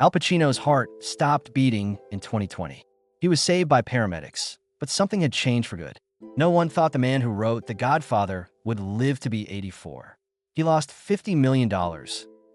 Al Pacino's heart stopped beating in 2020. He was saved by paramedics, but something had changed for good. No one thought the man who wrote The Godfather would live to be 84. He lost $50 million,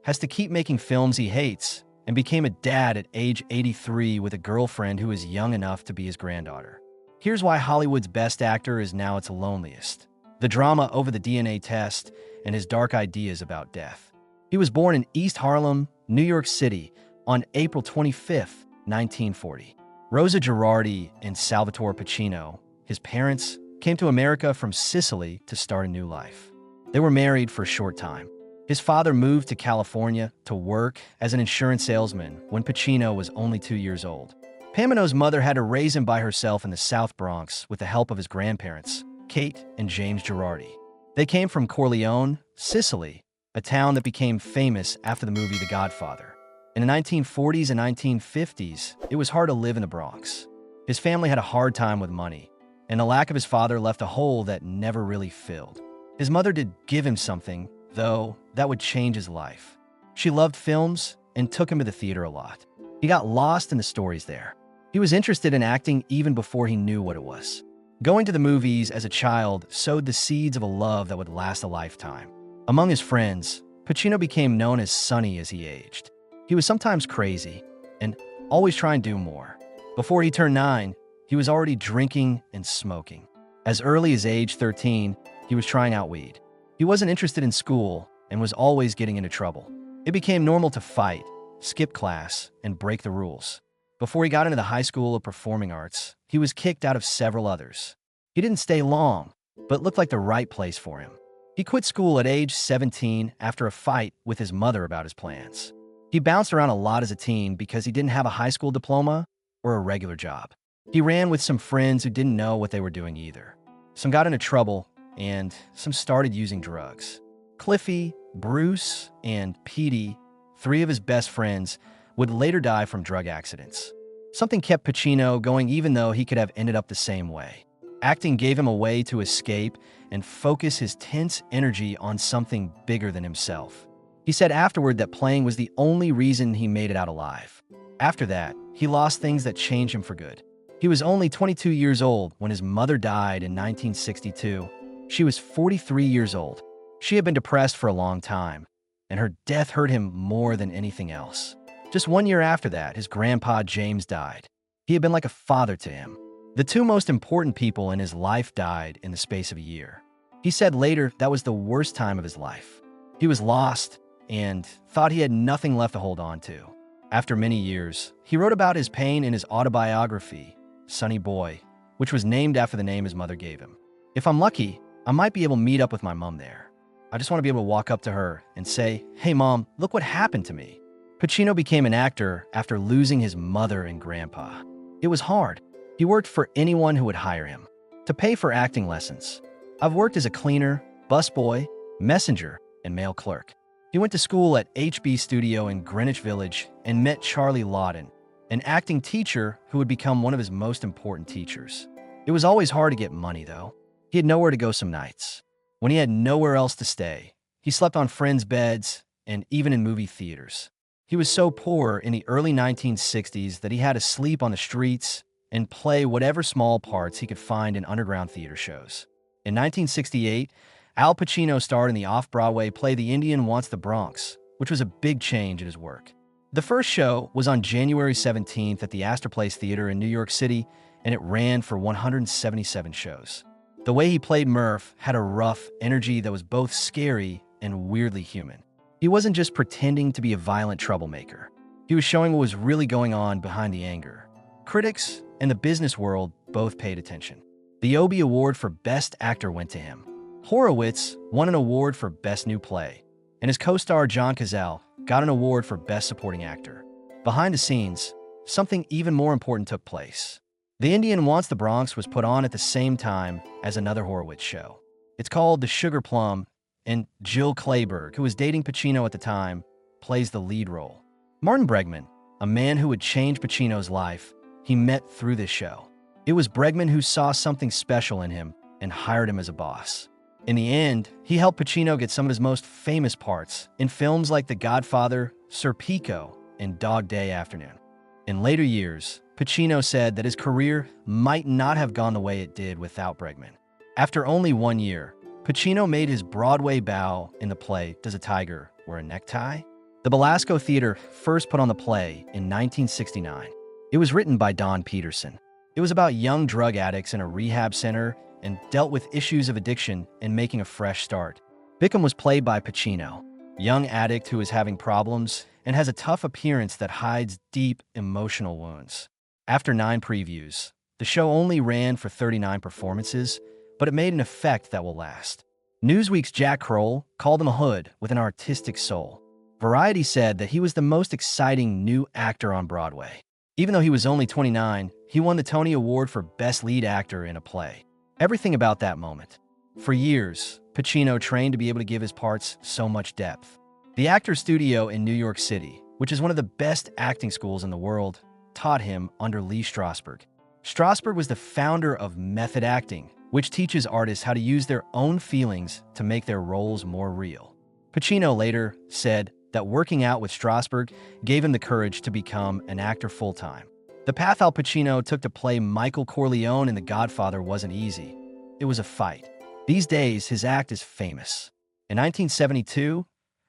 has to keep making films he hates, and became a dad at age 83 with a girlfriend who is young enough to be his granddaughter. Here's why Hollywood's best actor is now its loneliest: the drama over the DNA test and his dark ideas about death. He was born in East Harlem, New York City, on April 25, 1940. Rosa Girardi and Salvatore Pacino, his parents, came to America from Sicily to start a new life. They were married for a short time. His father moved to California to work as an insurance salesman when Pacino was only 2 years old. Pacino's mother had to raise him by herself in the South Bronx with the help of his grandparents, Kate and James Girardi. They came from Corleone, Sicily, a town that became famous after the movie The Godfather. In the 1940s and 1950s, it was hard to live in the Bronx. His family had a hard time with money, and the lack of his father left a hole that never really filled. His mother did give him something, though, that would change his life. She loved films and took him to the theater a lot. He got lost in the stories there. He was interested in acting even before he knew what it was. Going to the movies as a child sowed the seeds of a love that would last a lifetime. Among his friends, Pacino became known as Sonny as he aged. He was sometimes crazy and always trying to do more. Before he turned 9, he was already drinking and smoking. As early as age 13, he was trying out weed. He wasn't interested in school and was always getting into trouble. It became normal to fight, skip class, and break the rules. Before he got into the High School of Performing Arts, he was kicked out of several others. He didn't stay long, but looked like the right place for him. He quit school at age 17 after a fight with his mother about his plans. He bounced around a lot as a teen because he didn't have a high school diploma or a regular job. He ran with some friends who didn't know what they were doing either. Some got into trouble, and some started using drugs. Cliffy, Bruce, and Petey, 3 of his best friends, would later die from drug accidents. Something kept Pacino going even though he could have ended up the same way. Acting gave him a way to escape and focus his tense energy on something bigger than himself. He said afterward that playing was the only reason he made it out alive. After that, he lost things that changed him for good. He was only 22 years old when his mother died in 1962. She was 43 years old. She had been depressed for a long time, and her death hurt him more than anything else. Just 1 year after that, his grandpa James died. He had been like a father to him. The 2 most important people in his life died in the space of a year. He said later that was the worst time of his life. He was lost and thought he had nothing left to hold on to. After many years, he wrote about his pain in his autobiography, Sonny Boy, which was named after the name his mother gave him. If I'm lucky, I might be able to meet up with my mom there. I just want to be able to walk up to her and say, "Hey mom, look what happened to me." Pacino became an actor after losing his mother and grandpa. It was hard. He worked for anyone who would hire him to pay for acting lessons. I've worked as a cleaner, busboy, messenger, and mail clerk. He went to school at HB Studio in Greenwich Village and met Charlie Lawton, an acting teacher who would become one of his most important teachers. It was always hard to get money, though. He had nowhere to go some nights. When he had nowhere else to stay, he slept on friends' beds and even in movie theaters. He was so poor in the early 1960s that he had to sleep on the streets and play whatever small parts he could find in underground theater shows. In 1968, Al Pacino starred in the off-Broadway play The Indian Wants the Bronx, which was a big change in his work. The first show was on January 17th at the Astor Place Theater in New York City, and it ran for 177 shows. The way he played Murph had a rough energy that was both scary and weirdly human. He wasn't just pretending to be a violent troublemaker. He was showing what was really going on behind the anger. Critics and the business world both paid attention. The Obie Award for Best Actor went to him. Horowitz won an award for Best New Play, and his co-star John Cazale got an award for Best Supporting Actor. Behind the scenes, something even more important took place. The Indian Wants the Bronx was put on at the same time as another Horowitz show. It's called The Sugar Plum, and Jill Clayburgh, who was dating Pacino at the time, plays the lead role. Martin Bregman, a man who would change Pacino's life, he met through this show. It was Bregman who saw something special in him and hired him as a boss. In the end, he helped Pacino get some of his most famous parts in films like The Godfather, Serpico, and Dog Day Afternoon. In later years, Pacino said that his career might not have gone the way it did without Bregman. After only 1 year, Pacino made his Broadway bow in the play Does a Tiger Wear a Necktie? The Belasco Theater first put on the play in 1969. It was written by Don Peterson. It was about young drug addicts in a rehab center and dealt with issues of addiction and making a fresh start. Bickham was played by Pacino, young addict who is having problems and has a tough appearance that hides deep emotional wounds. After 9 previews, the show only ran for 39 performances, but it made an effect that will last. Newsweek's Jack Kroll called him a hood with an artistic soul. Variety said that he was the most exciting new actor on Broadway. Even though he was only 29, he won the Tony Award for Best Lead Actor in a Play. Everything about that moment. For years, Pacino trained to be able to give his parts so much depth. The Actors Studio in New York City, which is one of the best acting schools in the world, taught him under Lee Strasberg. Strasberg was the founder of method acting, which teaches artists how to use their own feelings to make their roles more real. Pacino later said that working out with Strasberg gave him the courage to become an actor full-time. The path Al Pacino took to play Michael Corleone in The Godfather wasn't easy. It was a fight. These days, his act is famous. In 1972,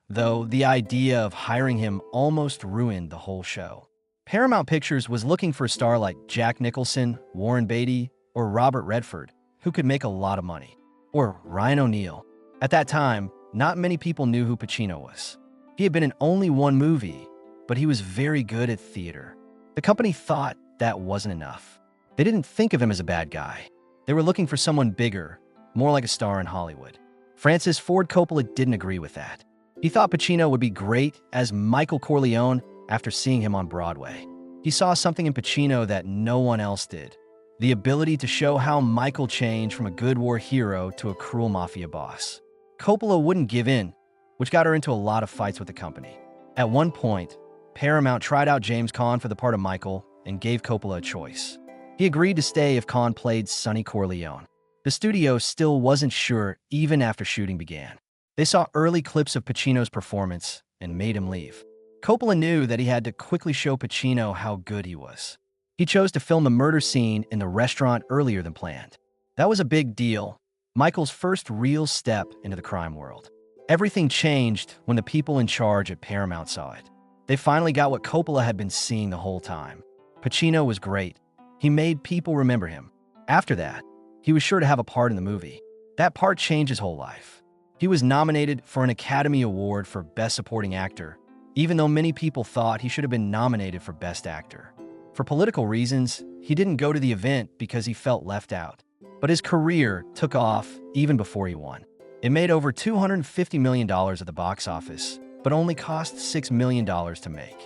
though, the idea of hiring him almost ruined the whole show. Paramount Pictures was looking for a star like Jack Nicholson, Warren Beatty, or Robert Redford, who could make a lot of money. Or Ryan O'Neal. At that time, not many people knew who Pacino was. He had been in only 1 movie, but he was very good at theater. The company thought that wasn't enough. They didn't think of him as a bad guy. They were looking for someone bigger, more like a star in Hollywood. Francis Ford Coppola didn't agree with that. He thought Pacino would be great as Michael Corleone after seeing him on Broadway. He saw something in Pacino that no one else did. The ability to show how Michael changed from a good war hero to a cruel mafia boss. Coppola wouldn't give in, which got her into a lot of fights with the company. At one point, Paramount tried out James Caan for the part of Michael and gave Coppola a choice. He agreed to stay if Caan played Sonny Corleone. The studio still wasn't sure even after shooting began. They saw early clips of Pacino's performance and made him leave. Coppola knew that he had to quickly show Pacino how good he was. He chose to film the murder scene in the restaurant earlier than planned. That was a big deal, Michael's first real step into the crime world. Everything changed when the people in charge at Paramount saw it. They finally got what Coppola had been seeing the whole time. Pacino was great. He made people remember him. After that, he was sure to have a part in the movie. That part changed his whole life. He was nominated for an Academy Award for Best Supporting Actor, even though many people thought he should have been nominated for Best Actor. For political reasons, he didn't go to the event because he felt left out. But his career took off even before he won. It made over $250 million at the box office, but only cost $6 million to make.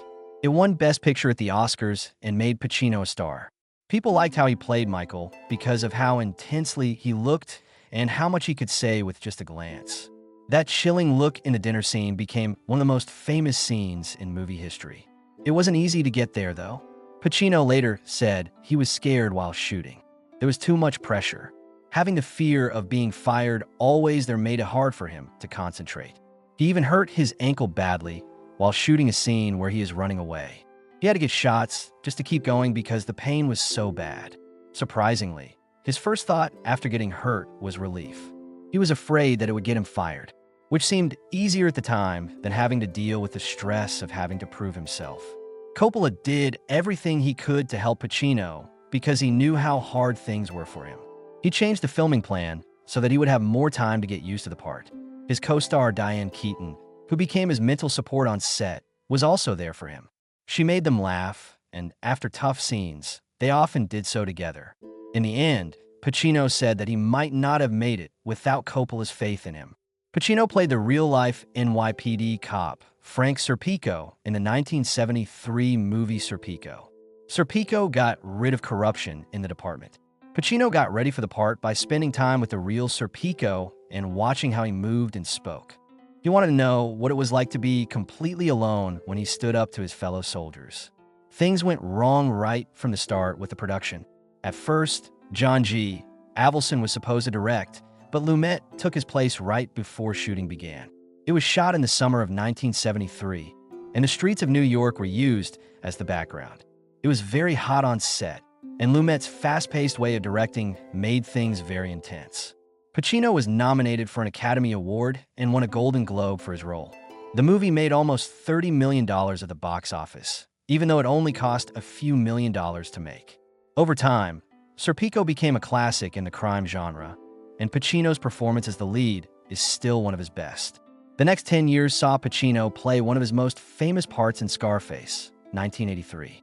It won Best Picture at the Oscars and made Pacino a star. People liked how he played Michael because of how intensely he looked and how much he could say with just a glance. That chilling look in the dinner scene became one of the most famous scenes in movie history. It wasn't easy to get there, though. Pacino later said he was scared while shooting. There was too much pressure. Having the fear of being fired always there made it hard for him to concentrate. He even hurt his ankle badly while shooting a scene where he is running away. He had to get shots just to keep going because the pain was so bad. Surprisingly, his first thought after getting hurt was relief. He was afraid that it would get him fired, which seemed easier at the time than having to deal with the stress of having to prove himself. Coppola did everything he could to help Pacino because he knew how hard things were for him. He changed the filming plan so that he would have more time to get used to the part. His co-star Diane Keaton, who became his mental support on set, was also there for him. She made them laugh, and after tough scenes, they often did so together. In the end, Pacino said that he might not have made it without Coppola's faith in him. Pacino played the real-life NYPD cop, Frank Serpico, in the 1973 movie Serpico. Serpico got rid of corruption in the department. Pacino got ready for the part by spending time with the real Serpico and watching how he moved and spoke. He wanted to know what it was like to be completely alone when he stood up to his fellow soldiers. Things went wrong right from the start with the production. At first, John G. Avildsen was supposed to direct, but Lumet took his place right before shooting began. It was shot in the summer of 1973. and the streets of New York were used as the background. It was very hot on set, and Lumet's fast-paced way of directing made things very intense. Pacino was nominated for an Academy Award and won a Golden Globe for his role. The movie made almost $30 million at the box office, even though it only cost a few $1,000,000 to make. Over time, Serpico became a classic in the crime genre, and Pacino's performance as the lead is still one of his best. The next 10 years saw Pacino play one of his most famous parts in Scarface, 1983.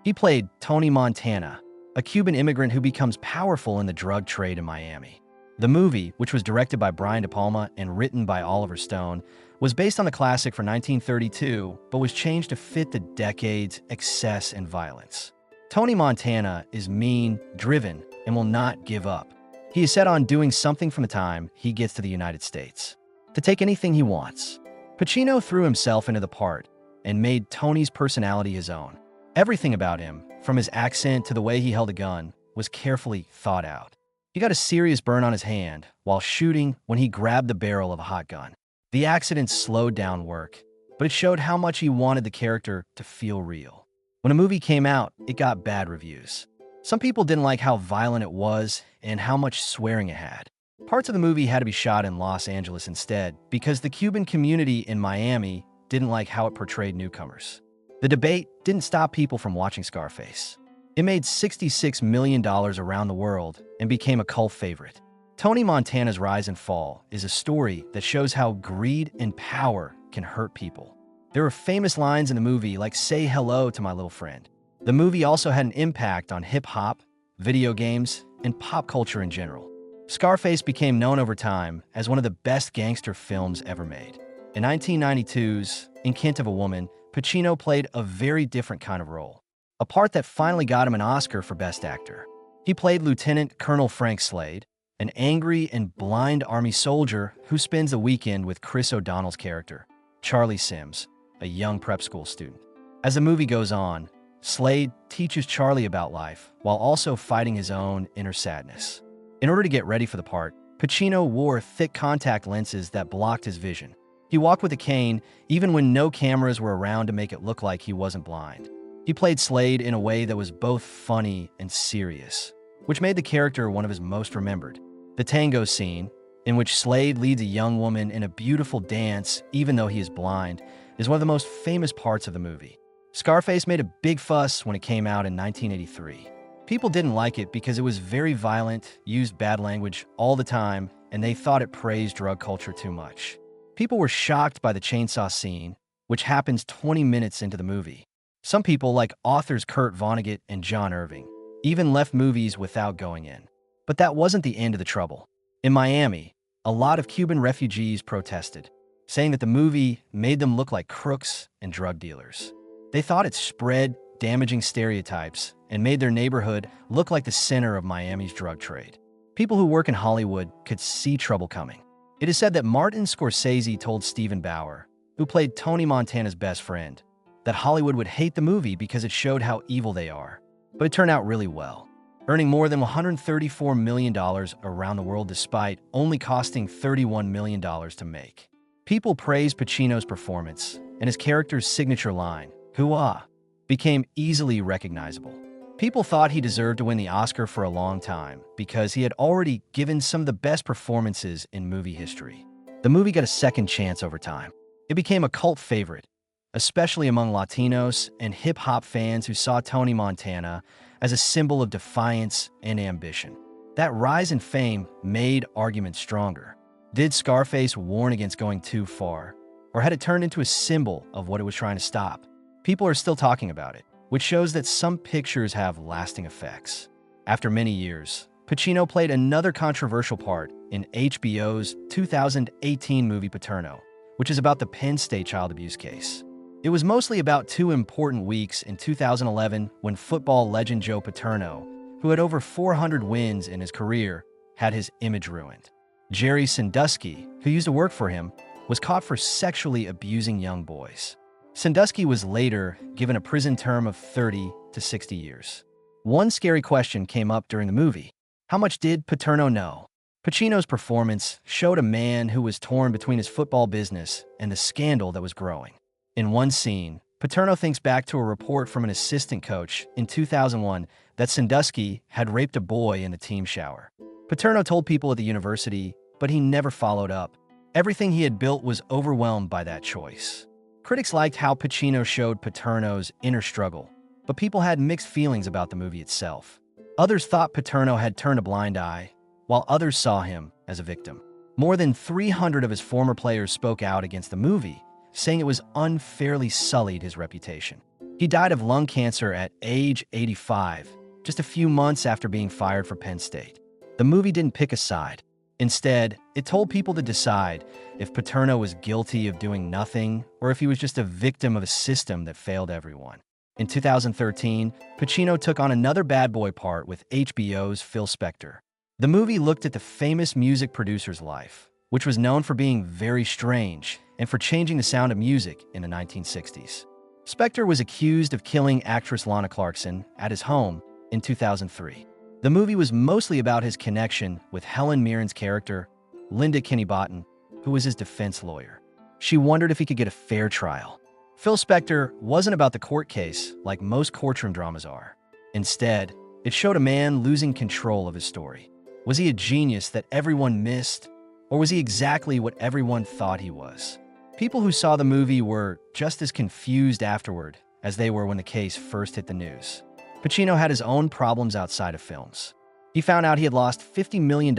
He played Tony Montana, a Cuban immigrant who becomes powerful in the drug trade in Miami. The movie, which was directed by Brian De Palma and written by Oliver Stone, was based on the classic from 1932, but was changed to fit the decade's excess and violence. Tony Montana is mean, driven, and will not give up. He is set on doing something from the time he gets to the United States, to take anything he wants. Pacino threw himself into the part and made Tony's personality his own. Everything about him, from his accent to the way he held a gun, was carefully thought out. He got a serious burn on his hand while shooting when he grabbed the barrel of a hot gun. The accident slowed down work, but it showed how much he wanted the character to feel real. When a movie came out, it got bad reviews. Some people didn't like how violent it was and how much swearing it had. Parts of the movie had to be shot in Los Angeles instead because the Cuban community in Miami didn't like how it portrayed newcomers. The debate didn't stop people from watching Scarface. It made $66 million around the world and became a cult favorite. Tony Montana's rise and fall is a story that shows how greed and power can hurt people. There are famous lines in the movie like "Say hello to my little friend." The movie also had an impact on hip-hop, video games, and pop culture in general. Scarface became known over time as one of the best gangster films ever made. In 1992's In Kent of a Woman, Pacino played a very different kind of role, a part that finally got him an Oscar for Best Actor. He played Lieutenant Colonel Frank Slade, an angry and blind army soldier who spends the weekend with Chris O'Donnell's character, Charlie Sims, a young prep school student. As the movie goes on, Slade teaches Charlie about life while also fighting his own inner sadness. In order to get ready for the part, Pacino wore thick contact lenses that blocked his vision. He walked with a cane even when no cameras were around to make it look like he wasn't blind. He played Slade in a way that was both funny and serious, which made the character one of his most remembered. The tango scene, in which Slade leads a young woman in a beautiful dance even though he is blind, is one of the most famous parts of the movie. Scarface made a big fuss when it came out in 1983. People didn't like it because it was very violent, used bad language all the time, and they thought it praised drug culture too much. People were shocked by the chainsaw scene, which happens 20 minutes into the movie. Some people, like authors Kurt Vonnegut and John Irving, even left movies without going in. But that wasn't the end of the trouble. In Miami, a lot of Cuban refugees protested, saying that the movie made them look like crooks and drug dealers. They thought it spread damaging stereotypes and made their neighborhood look like the center of Miami's drug trade. People who work in Hollywood could see trouble coming. It is said that Martin Scorsese told Stephen Bauer, who played Tony Montana's best friend, that Hollywood would hate the movie because it showed how evil they are. But it turned out really well, earning more than $134 million around the world despite only costing $31 million to make. People praised Pacino's performance, and his character's signature line, "Hoo-ah," became easily recognizable. People thought he deserved to win the Oscar for a long time because he had already given some of the best performances in movie history. The movie got a second chance over time. It became a cult favorite, especially among Latinos and hip-hop fans who saw Tony Montana as a symbol of defiance and ambition. That rise in fame made arguments stronger. Did Scarface warn against going too far, or had it turned into a symbol of what it was trying to stop? People are still talking about it, which shows that some pictures have lasting effects. After many years, Pacino played another controversial part in HBO's 2018 movie Paterno, which is about the Penn State child abuse case. It was mostly about two important weeks in 2011 when football legend Joe Paterno, who had over 400 wins in his career, had his image ruined. Jerry Sandusky, who used to work for him, was caught for sexually abusing young boys. Sandusky was later given a prison term of 30 to 60 years. One scary question came up during the movie. How much did Paterno know? Pacino's performance showed a man who was torn between his football business and the scandal that was growing. In one scene, Paterno thinks back to a report from an assistant coach in 2001 that Sandusky had raped a boy in the team shower. Paterno told people at the university, but he never followed up. Everything he had built was overwhelmed by that choice. Critics liked how Pacino showed Paterno's inner struggle, but people had mixed feelings about the movie itself. Others thought Paterno had turned a blind eye, while others saw him as a victim. More than 300 of his former players spoke out against the movie, saying it was unfairly sullied his reputation. He died of lung cancer at age 85, just a few months after being fired for Penn State. The movie didn't pick a side. Instead, it told people to decide if Paterno was guilty of doing nothing or if he was just a victim of a system that failed everyone. In 2013, Pacino took on another bad boy part with HBO's Phil Spector. The movie looked at the famous music producer's life, which was known for being very strange and for changing the sound of music in the 1960s. Spector was accused of killing actress Lana Clarkson at his home in 2003. The movie was mostly about his connection with Helen Mirren's character, Linda Kinney-Botton, who was his defense lawyer. She wondered if he could get a fair trial. Phil Spector wasn't about the court case like most courtroom dramas are. Instead, it showed a man losing control of his story. Was he a genius that everyone missed, or was he exactly what everyone thought he was? People who saw the movie were just as confused afterward as they were when the case first hit the news. Pacino had his own problems outside of films. He found out he had lost $50 million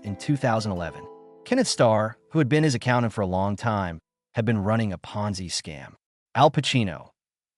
in 2011. Kenneth Starr, who had been his accountant for a long time, had been running a Ponzi scam. Al Pacino,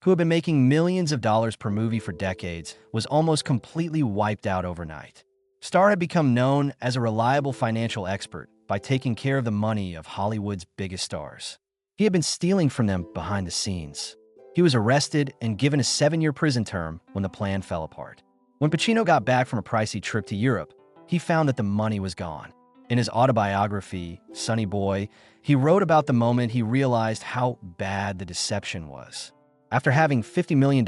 who had been making millions of dollars per movie for decades, was almost completely wiped out overnight. Starr had become known as a reliable financial expert by taking care of the money of Hollywood's biggest stars. He had been stealing from them behind the scenes. He was arrested and given a 7-year prison term when the plan fell apart. When Pacino got back from a pricey trip to Europe, he found that the money was gone. In his autobiography, Sonny Boy, he wrote about the moment he realized how bad the deception was. After having $50 million,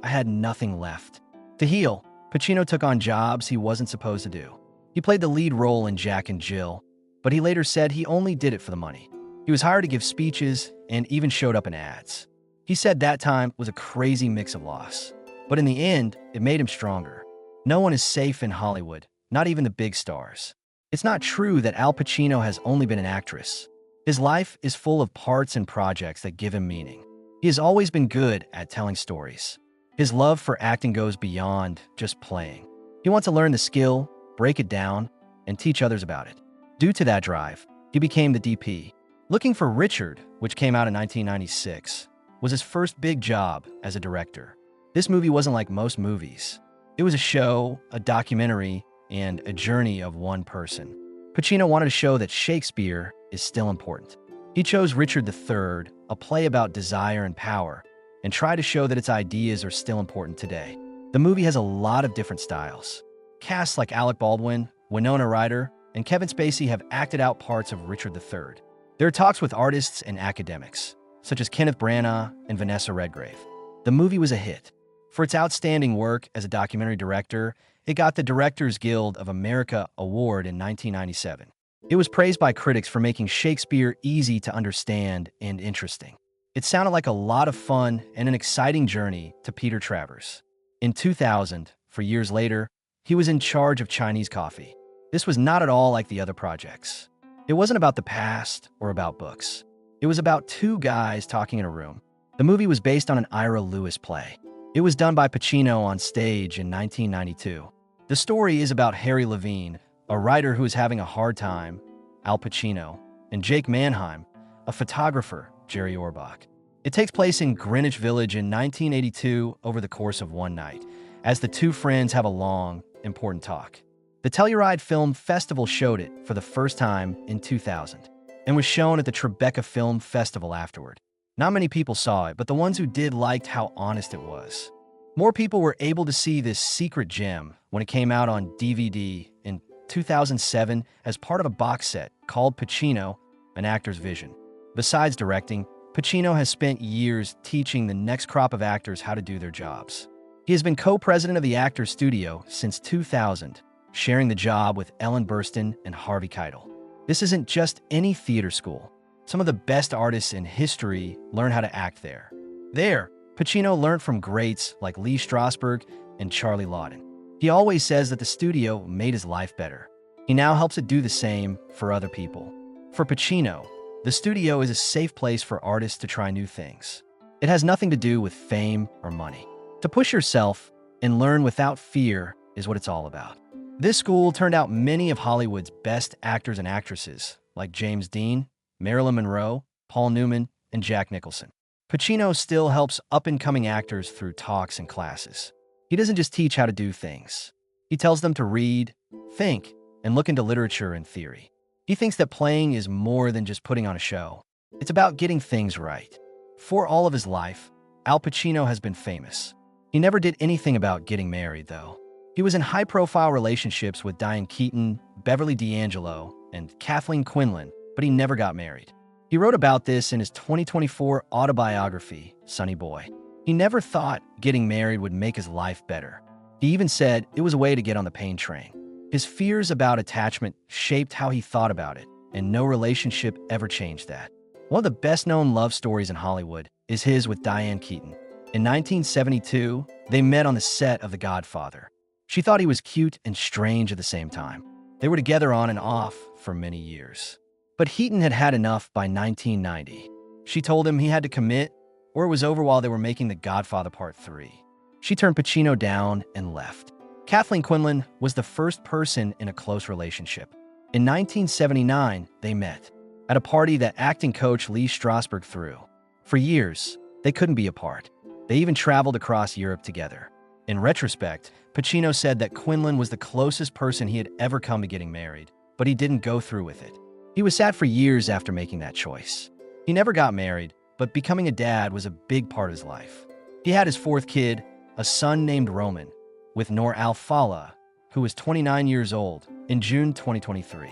I had nothing left. To heal, Pacino took on jobs he wasn't supposed to do. He played the lead role in Jack and Jill, but he later said he only did it for the money. He was hired to give speeches and even showed up in ads. He said that time was a crazy mix of loss. But in the end, it made him stronger. No one is safe in Hollywood, not even the big stars. It's not true that Al Pacino has only been an actress. His life is full of parts and projects that give him meaning. He has always been good at telling stories. His love for acting goes beyond just playing. He wants to learn the skill, break it down, and teach others about it. Due to that drive, he became the DP. Looking for Richard, which came out in 1996, was his first big job as a director. This movie wasn't like most movies. It was a show, a documentary, and a journey of one person. Pacino wanted to show that Shakespeare is still important. He chose Richard III, a play about desire and power, and tried to show that its ideas are still important today. The movie has a lot of different styles. Casts like Alec Baldwin, Winona Ryder, and Kevin Spacey have acted out parts of Richard III. There are talks with artists and academics, such as Kenneth Branagh and Vanessa Redgrave. The movie was a hit. For its outstanding work as a documentary director, it got the Directors Guild of America Award in 1997. It was praised by critics for making Shakespeare easy to understand and interesting. It sounded like a lot of fun and an exciting journey to Peter Travers. In 2000, for years later, he was in charge of Chinese coffee. This was not at all like the other projects. It wasn't about the past or about books. It was about two guys talking in a room. The movie was based on an Ira Lewis play. It was done by Pacino on stage in 1992. The story is about Harry Levine, a writer who is having a hard time, Al Pacino, and Jake Mannheim, a photographer, Jerry Orbach. It takes place in Greenwich Village in 1982 over the course of one night, as the two friends have a long, important talk. The Telluride Film Festival showed it for the first time in 2000 and was shown at the Tribeca Film Festival afterward. Not many people saw it, but the ones who did liked how honest it was. More people were able to see this secret gem when it came out on DVD in 2007 as part of a box set called Pacino, An Actor's Vision. Besides directing, Pacino has spent years teaching the next crop of actors how to do their jobs. He has been co-president of the Actors Studio since 2000, sharing the job with Ellen Burstyn and Harvey Keitel. This isn't just any theater school. Some of the best artists in history learn how to act there. There, Pacino learned from greats like Lee Strasberg and Charlie Laughton. He always says that the studio made his life better. He now helps it do the same for other people. For Pacino, the studio is a safe place for artists to try new things. It has nothing to do with fame or money. To push yourself and learn without fear is what it's all about. This school turned out many of Hollywood's best actors and actresses, like James Dean, Marilyn Monroe, Paul Newman, and Jack Nicholson. Pacino still helps up-and-coming actors through talks and classes. He doesn't just teach how to do things. He tells them to read, think, and look into literature and theory. He thinks that playing is more than just putting on a show. It's about getting things right. For all of his life, Al Pacino has been famous. He never did anything about getting married, though. He was in high-profile relationships with Diane Keaton, Beverly D'Angelo, and Kathleen Quinlan, but he never got married. He wrote about this in his 2024 autobiography, Sonny Boy. He never thought getting married would make his life better. He even said it was a way to get on the pain train. His fears about attachment shaped how he thought about it, and no relationship ever changed that. One of the best-known love stories in Hollywood is his with Diane Keaton. In 1972, they met on the set of The Godfather. She thought he was cute and strange at the same time. They were together on and off for many years. But Heaton had had enough by 1990. She told him he had to commit, or it was over while they were making The Godfather Part 3. She turned Pacino down and left. Kathleen Quinlan was the first person in a close relationship. In 1979, they met at a party that acting coach Lee Strasberg threw. For years, they couldn't be apart. They even traveled across Europe together. In retrospect, Pacino said that Quinlan was the closest person he had ever come to getting married, but he didn't go through with it. He was sad for years after making that choice. He never got married, but becoming a dad was a big part of his life. He had his fourth kid, a son named Roman, with Noor Al-Fallah, who was 29 years old, in June 2023.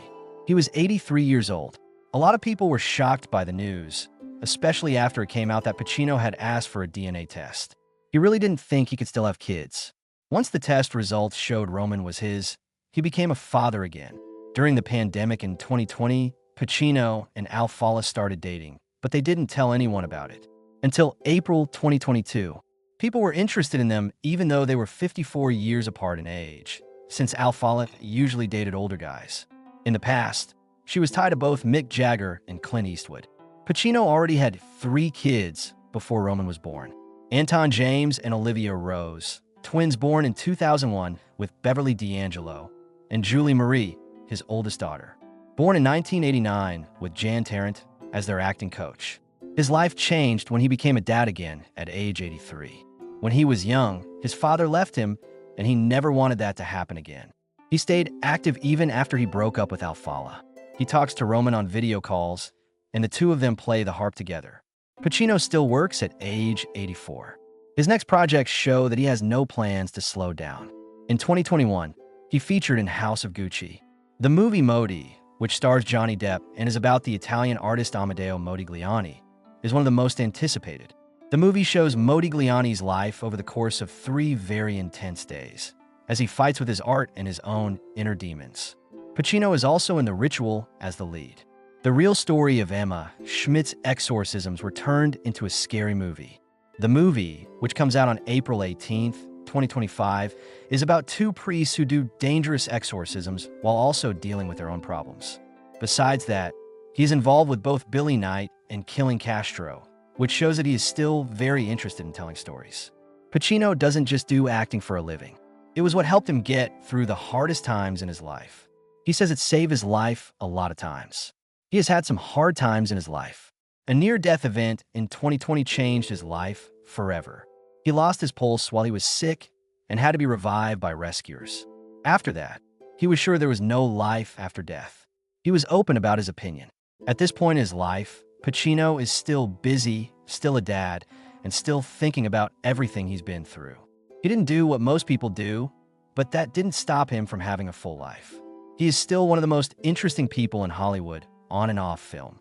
He was 83 years old. A lot of people were shocked by the news, especially after it came out that Pacino had asked for a DNA test. He really didn't think he could still have kids. Once the test results showed Roman was his, he became a father again. During the pandemic in 2020, Pacino and Al-Fallah started dating, but they didn't tell anyone about it. Until April 2022, people were interested in them even though they were 54 years apart in age, since Al-Fallah usually dated older guys. In the past, she was tied to both Mick Jagger and Clint Eastwood. Pacino already had 3 kids before Roman was born: Anton James and Olivia Rose, twins born in 2001 with Beverly D'Angelo, and Julie Marie, his oldest daughter, born in 1989 with Jan Tarrant as their acting coach. His life changed when he became a dad again at age 83. When he was young, his father left him, and he never wanted that to happen again. He stayed active even after he broke up with Al-Fallah. He talks to Roman on video calls, and the two of them play the harp together. Pacino still works at age 84. His next projects show that he has no plans to slow down. In 2021, he featured in House of Gucci. The movie Modi, which stars Johnny Depp and is about the Italian artist Amedeo Modigliani, is one of the most anticipated. The movie shows Modigliani's life over the course of 3 very intense days, as he fights with his art and his own inner demons. Pacino is also in The Ritual as the lead. The real story of Emma Schmidt's exorcisms were turned into a scary movie. The movie, which comes out on April 18th, 2025, is about 2 priests who do dangerous exorcisms while also dealing with their own problems. Besides that, he's involved with both Billy Knight and Killing Castro, which shows that he is still very interested in telling stories. Pacino doesn't just do acting for a living. It was what helped him get through the hardest times in his life. He says it saved his life a lot of times. He has had some hard times in his life. A near-death event in 2020 changed his life forever. He lost his pulse while he was sick and had to be revived by rescuers. After that, he was sure there was no life after death. He was open about his opinion. At this point in his life, Pacino is still busy, still a dad, and still thinking about everything he's been through. He didn't do what most people do, but that didn't stop him from having a full life. He is still one of the most interesting people in Hollywood, on and off film.